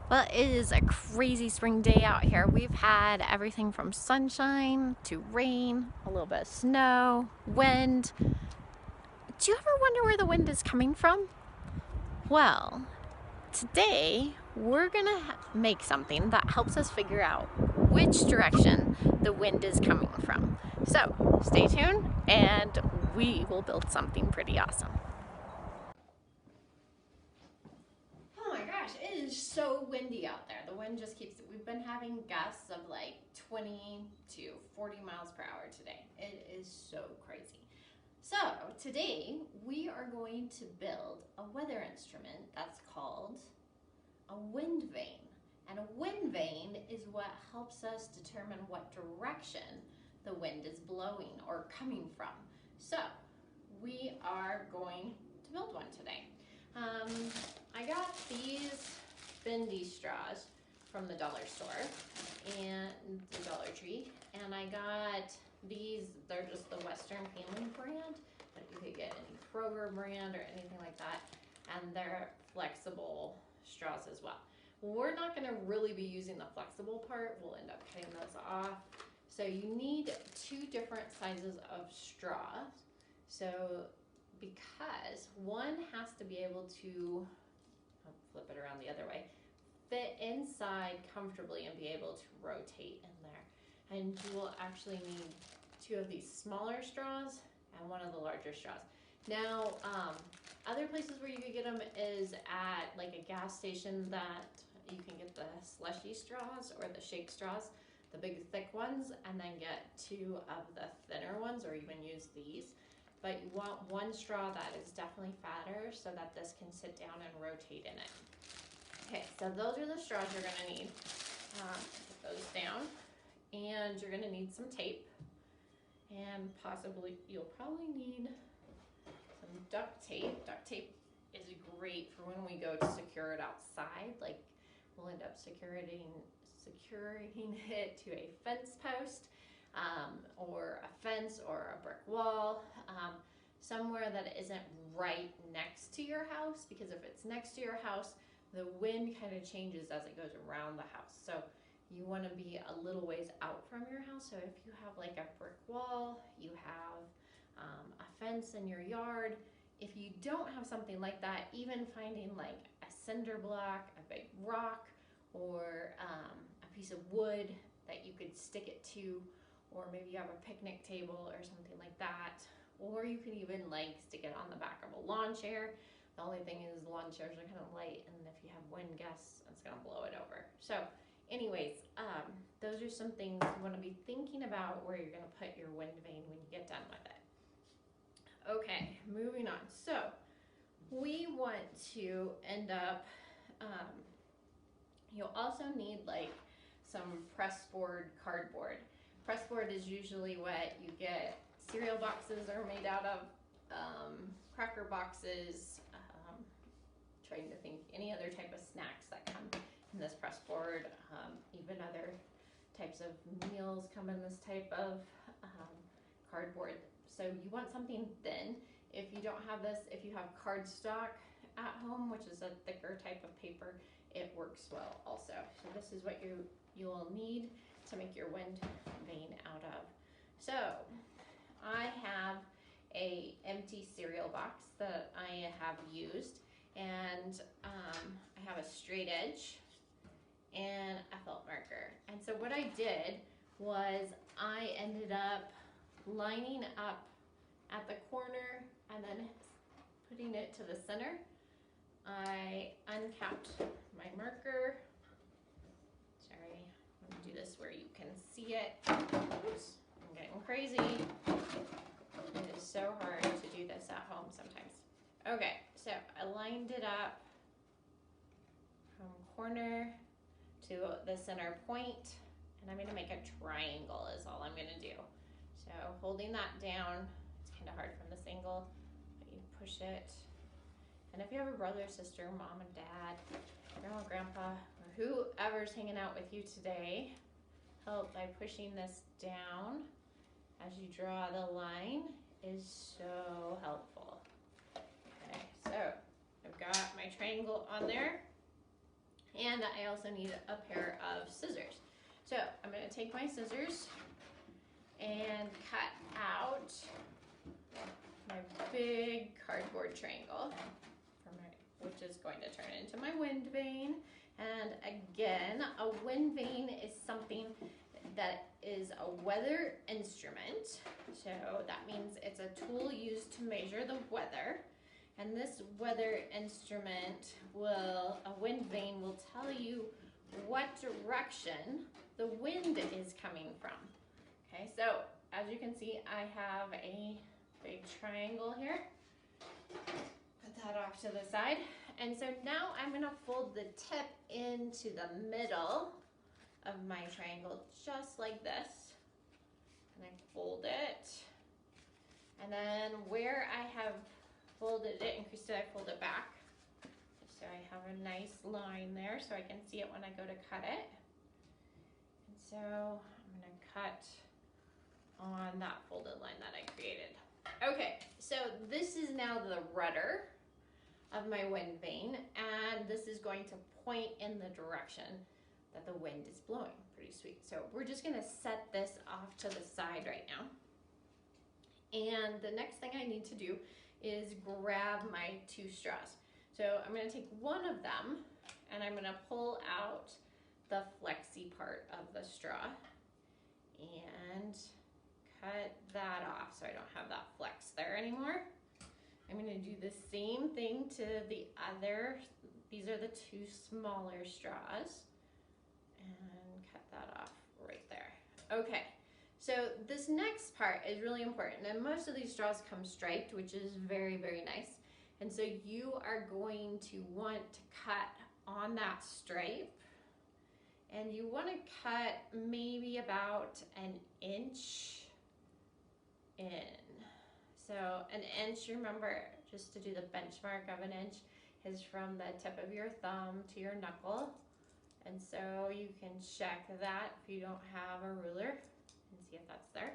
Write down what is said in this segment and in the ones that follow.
Well, it is a crazy spring day out here. We've had everything from sunshine to rain, a little bit of snow, wind. Do you ever wonder where the wind is coming from? Well, today we're gonna make something that helps us figure out which direction the wind is coming from. So stay tuned and we will build something pretty awesome. Oh my gosh, it is so windy out there. The wind just keeps, we've been having gusts of like 20 to 40 miles per hour today. It is so crazy. So today we are going to build a weather instrument that's called a wind vane. And a wind vane is what helps us determine what direction the wind is blowing or coming from. So we are going to build one today. I got these bendy straws from the dollar store and the Dollar Tree, and I got these, they're just the Western Family brand, but you could get any Kroger brand or anything like that, and they're flexible straws as well. We're not going to really be using the flexible part, we'll end up cutting those off. So you need two different sizes of straws. So because one has to be able to, I'll flip it around the other way, fit inside comfortably and be able to rotate in there. And you will actually need two of these smaller straws and one of the larger straws. Now, other places where you could get them is at like a gas station that you can get the slushy straws or the shake straws, the big thick ones, and then get two of the thinner ones, or even use these. But you want one straw that is definitely fatter so that this can sit down and rotate in it. Okay, so those are the straws you're gonna need. Put those down, and you're gonna need some tape, and possibly, you'll probably need some duct tape. Duct tape is great for when we go to secure it outside, like we'll end up securing it to a fence post, or a fence or a brick wall, somewhere that isn't right next to your house, because if it's next to your house, the wind kind of changes as it goes around the house. So you want to be a little ways out from your house. So if you have like a brick wall, you have a fence in your yard, if you don't have something like that, even finding like a cinder block, a big rock, or a piece of wood that you could stick it to, or maybe you have a picnic table or something like that, or you can even like stick it on the back of a lawn chair. The only thing is lawn chairs are kind of light, and if you have wind gusts, it's gonna blow it over. So anyways, those are some things you wanna be thinking about where you're gonna put your wind vane when you get done with it. Okay, moving on. So we want to end up, you'll also need like some pressboard cardboard. Pressboard is usually what you get, cereal boxes are made out of, cracker boxes, trying to think any other type of snacks that come in this pressboard, even other types of meals come in this type of cardboard. So you want something thin. If you don't have this, if you have cardstock at home, which is a thicker type of paper, it works well also. So this is what you will need to make your wind vane out of. So I have a empty cereal box that I have used, and I have a straight edge and a felt marker. And so what I did was I ended up lining up at the corner and then putting it to the center. I uncapped my marker. Sorry, I'm gonna do this where you can see it. Oops, I'm getting crazy. It is so hard to do this at home sometimes. Okay, so I lined it up from corner to the center point, and I'm gonna make a triangle is all I'm gonna do. So holding that down, it's kind of hard from this angle, but you push it. And if you have a brother, sister, mom and dad, grandma, grandpa, or whoever's hanging out with you today, help by pushing this down as you draw the line is so helpful. Okay, so I've got my triangle on there, and And I also need a pair of scissors. So I'm going to take my scissors and cut out my big cardboard triangle, which is going to turn into my wind vane. And again, a wind vane is something that is a weather instrument. So that means it's a tool used to measure the weather. And this weather instrument a wind vane will tell you what direction the wind is coming from. Okay, so as you can see, I have a big triangle here. Put that off to the side. And so now I'm gonna fold the tip into the middle of my triangle, just like this. And I fold it. And then where I have folded it, increased it, I fold it back. So I have a nice line there so I can see it when I go to cut it. And so I'm gonna cut on that folded line that I created. Okay, so this is now the rudder of my wind vane, and this is going to point in the direction that the wind is blowing. Pretty sweet. So we're just gonna set this off to the side right now. And the next thing I need to do is grab my 2 straws. So I'm gonna take one of them and I'm gonna pull out the flexy part of the straw and cut that off so I don't have that flex there anymore. I'm gonna do the same thing to the other. These are the 2 smaller straws, and cut that off right there. Okay, so this next part is really important, and most of these straws come striped, which is very, very nice. And so you are going to want to cut on that stripe, and you want to cut maybe about an inch in. So an inch, remember, just to do the benchmark of an inch, is from the tip of your thumb to your knuckle. And so you can check that if you don't have a ruler and see if that's there.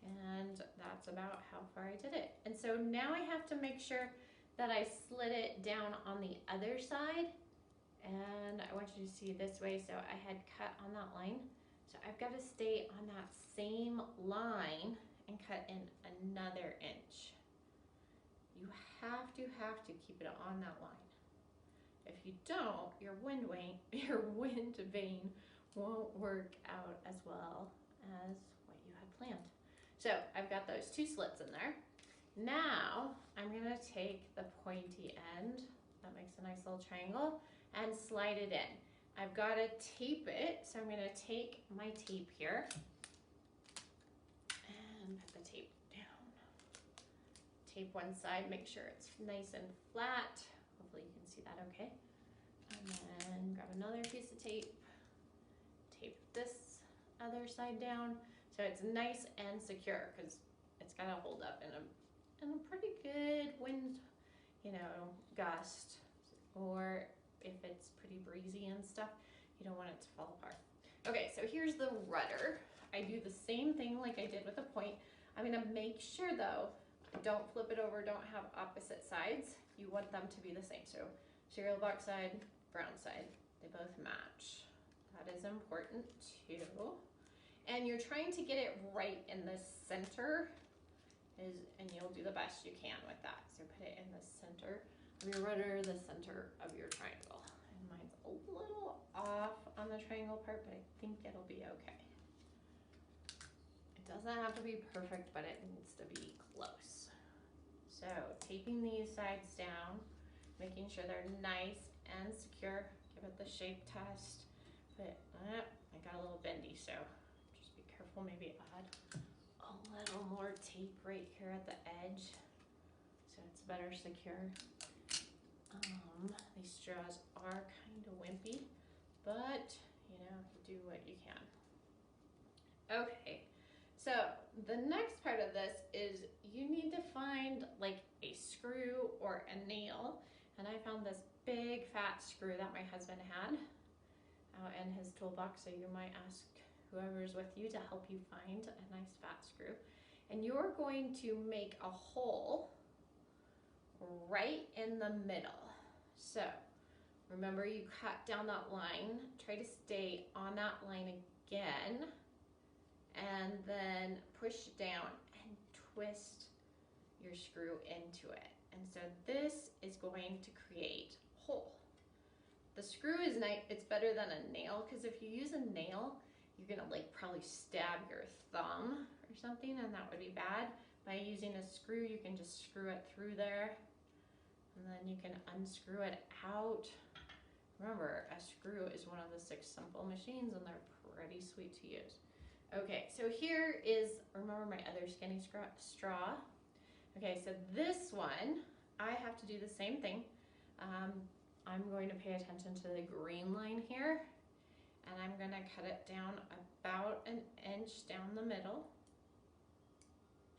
And that's about how far I did it. And so now I have to make sure that I slid it down on the other side. And I want you to see this way. So I had cut on that line. So I've got to stay on that same line and cut in another inch. You have to keep it on that line. If you don't, your wind vane won't work out as well as what you had planned. So I've got those 2 slits in there. Now I'm gonna take the pointy end, that makes a nice little triangle, and slide it in. I've gotta tape it, so I'm gonna take my tape here and put the tape down. Tape one side, make sure it's nice and flat. Hopefully you can see that okay. And then grab another piece of tape, tape this other side down so it's nice and secure, because it's gotta hold up in a pretty good wind, gust, or if it's pretty breezy and stuff, you don't want it to fall apart. Okay, so here's the rudder. I do the same thing like I did with the point. I'm gonna make sure though, don't flip it over, don't have opposite sides. You want them to be the same. So cereal box side, brown side, they both match. That is important too. And you're trying to get it right in the center, and you'll do the best you can with that. So put it in the center of your rudder, the center of your triangle. And mine's a little off on the triangle part, but I think it'll be okay. It doesn't have to be perfect, but it needs to be close. So taping these sides down, making sure they're nice and secure. Give it the shape test. But I got a little bendy, so just be careful. Maybe add a little more tape right here at the edge so it's better secure. These straws are kind of wimpy, but you do what you can. Okay, so the next part of this is you need to find like a screw or a nail, and I found this big fat screw that my husband had out in his toolbox, so you might ask whoever's with you to help you find a nice fat screw. And you're going to make a hole right in the middle. So Remember, you cut down that line, try to stay on that line again, and then push down and twist your screw into it. And so this is going to create a hole. The screw is nice, it's better than a nail, because if you use a nail, you're gonna like probably stab your thumb or something, and that would be bad. By using a screw, you can just screw it through there, and then you can unscrew it out. Remember, a screw is one of the 6 simple machines, and they're pretty sweet to use. Okay, so here is, remember my other skinny straw? Okay, so this one, I have to do the same thing. I'm going to pay attention to the green line here, and I'm gonna cut it down about an inch down the middle,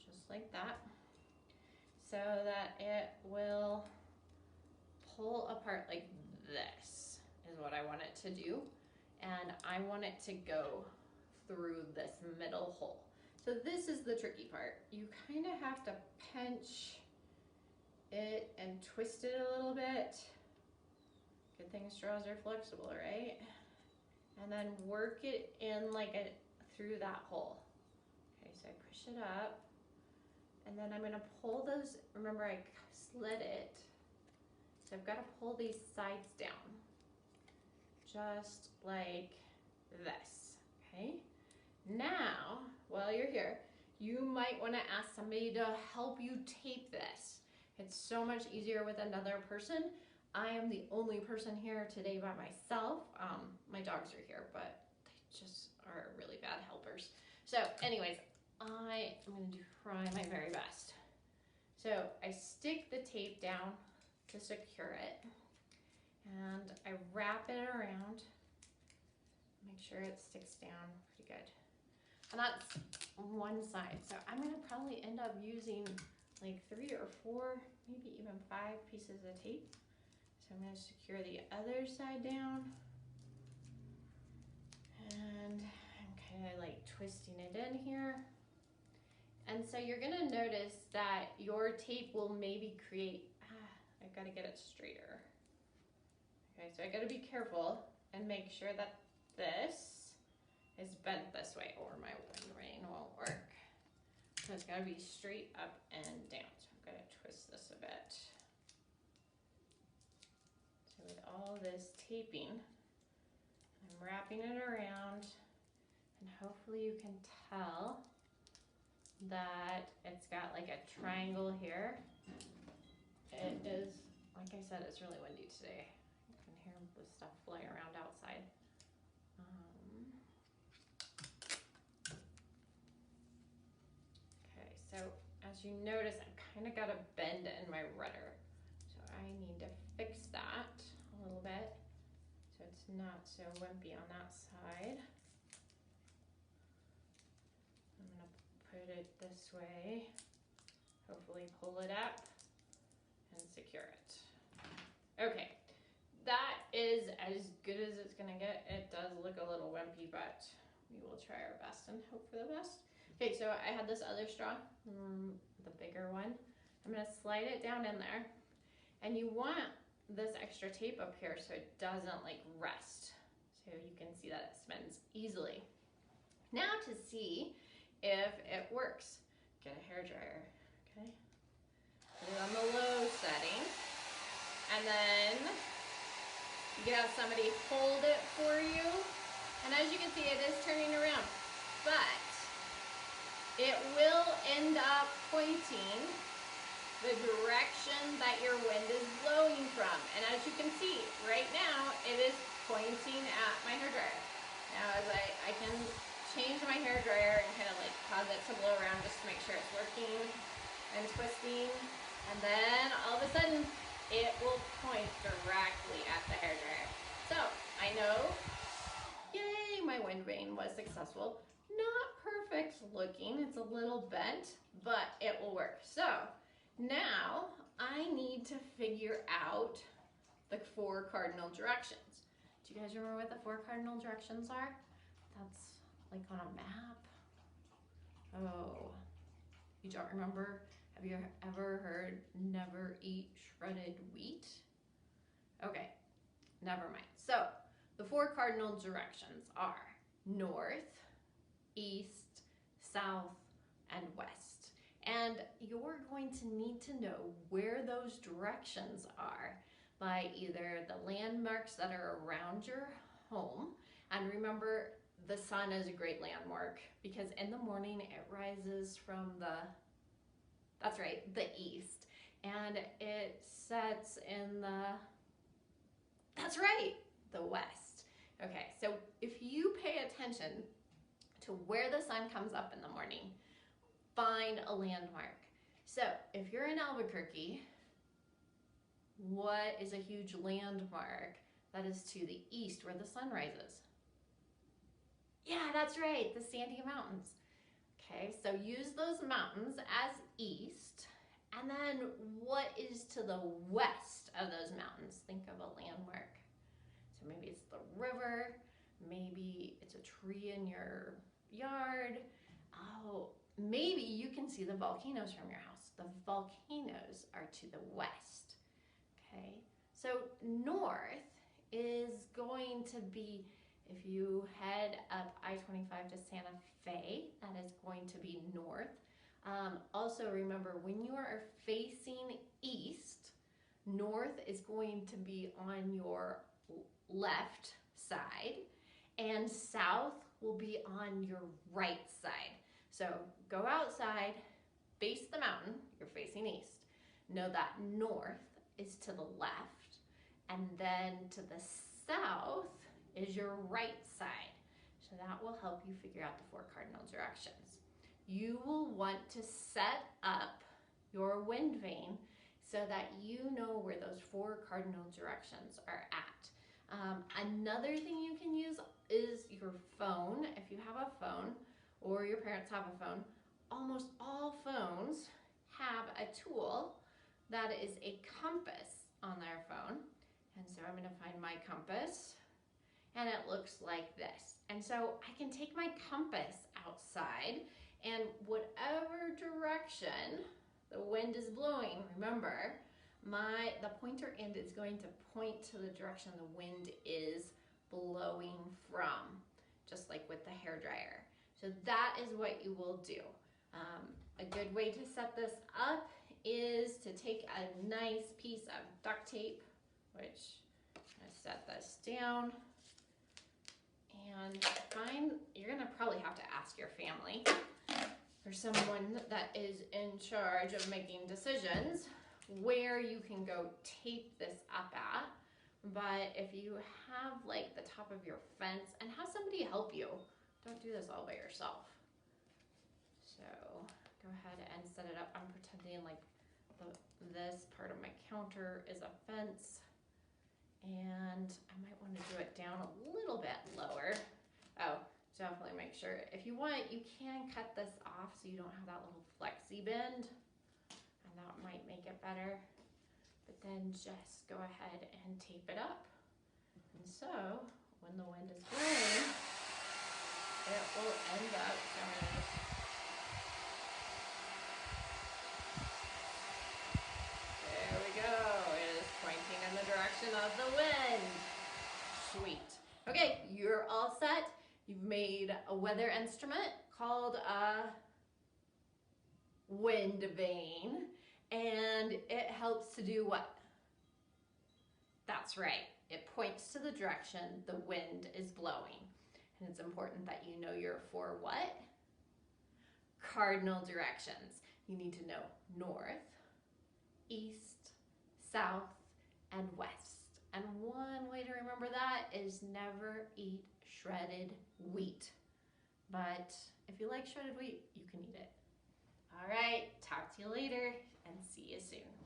just like that, so that it will pull apart like this is what I want it to do. And I want it to go through this middle hole. So this is the tricky part. You kind of have to pinch it and twist it a little bit. Good thing straws are flexible, right? And then work it in like through that hole. Okay, so I push it up, and then I'm gonna pull those, remember I slid it, so I've got to pull these sides down, just like this, okay? Now, while you're here, you might want to ask somebody to help you tape this. It's so much easier with another person. I am the only person here today by myself. My dogs are here, but they just are really bad helpers. So anyways, I am going to try my very best. So I stick the tape down to secure it, and I wrap it around, make sure it sticks down pretty good. And that's one side. So I'm going to probably end up using like 3 or 4, maybe even 5 pieces of tape. So I'm going to secure the other side down, and I'm kind of like twisting it in here. And so you're going to notice that your tape will maybe create, I've got to get it straighter. Okay, so I got to be careful and make sure that this is bent this way, or my Windvane won't work. So it's got to be straight up and down. So I'm going to twist this a bit. So with all this taping, I'm wrapping it around, and hopefully you can tell that it's got like a triangle here. It is, like I said, it's really windy today. You can hear the stuff flying around outside. Okay, so as you notice, I've kind of got a bend in my rudder. So I need to fix that a little bit so it's not so wimpy on that side. I'm going to put it this way, hopefully pull it up and secure it. Okay, that is as good as it's gonna get. It does look a little wimpy, but we will try our best and hope for the best. Okay, so I had this other straw, the bigger one. I'm gonna slide it down in there, and you want this extra tape up here so it doesn't like rest. So you can see that it spins easily. Now to see if it works, get a hairdryer, okay? Put it on the low setting, and then you can have somebody hold it for you. And as you can see, it is turning around, but it will end up pointing the direction that your wind is blowing from. And as you can see, right now, it is pointing at my hairdryer. Now as I can change my hairdryer and kind of like cause it to blow around just to make sure it's working and twisting. And then all of a sudden, it will point directly at the hairdryer. So I know, yay, my Windvane was successful. Not perfect looking, it's a little bent, but it will work. So now I need to figure out the 4 cardinal directions. Do you guys remember what the 4 cardinal directions are? That's like on a map. Oh, you don't remember? Have you ever heard never eat shredded wheat? Okay, never mind. So the 4 cardinal directions are north, east, south, and west. And you're going to need to know where those directions are by either the landmarks that are around your home. And remember, the sun is a great landmark because in the morning it rises from that's right, the east. And it sets in that's right, the west. Okay, so if you pay attention to where the sun comes up in the morning, find a landmark. So if you're in Albuquerque, what is a huge landmark that is to the east where the sun rises? Yeah, that's right, the Sandy Mountains. Okay, so use those mountains as east. And then what is to the west of those mountains? Think of a landmark. So maybe it's the river, maybe it's a tree in your yard. Oh, maybe you can see the volcanoes from your house. The volcanoes are to the west. Okay, so north is going to be, if you head up I-25 to Santa Fe, that is going to be north. Also remember, when you are facing east, north is going to be on your left side and south will be on your right side. So go outside, face the mountain, you're facing east. Know that north is to the left, and then to the south is your right side. So that will help you figure out the 4 cardinal directions. You will want to set up your wind vane so that you know where those 4 cardinal directions are at. Another thing you can use is your phone. If you have a phone or your parents have a phone, almost all phones have a tool that is a compass on their phone. And so I'm going to find my compass, and it looks like this. And so I can take my compass outside, and whatever direction the wind is blowing, remember, the pointer end is going to point to the direction the wind is blowing from, just like with the hairdryer. So that is what you will do. A good way to set this up is to take a nice piece of duct tape, which I set this down, and you're gonna probably have to ask your family or someone that is in charge of making decisions where you can go tape this up at. But if you have like the top of your fence, and have somebody help you, don't do this all by yourself. So go ahead and set it up. I'm pretending like this part of my counter is a fence, and I might want to do it down a little bit lower. Oh, definitely make sure. If you want, you can cut this off so you don't have that little flexi bend, and that might make it better. But then just go ahead and tape it up. And so when the wind is blowing, it will end up there we go. It is pointing in the direction of the wind. Sweet. Okay, you're all set. You've made a weather instrument called a wind vane, and it helps to do what? That's right. It points to the direction the wind is blowing. And it's important that you know your 4 what? Cardinal directions. You need to know north, east, south, and west. And one way to remember that is never eat shredded wheat. But if you like shredded wheat, you can eat it. All right, talk to you later and see you soon.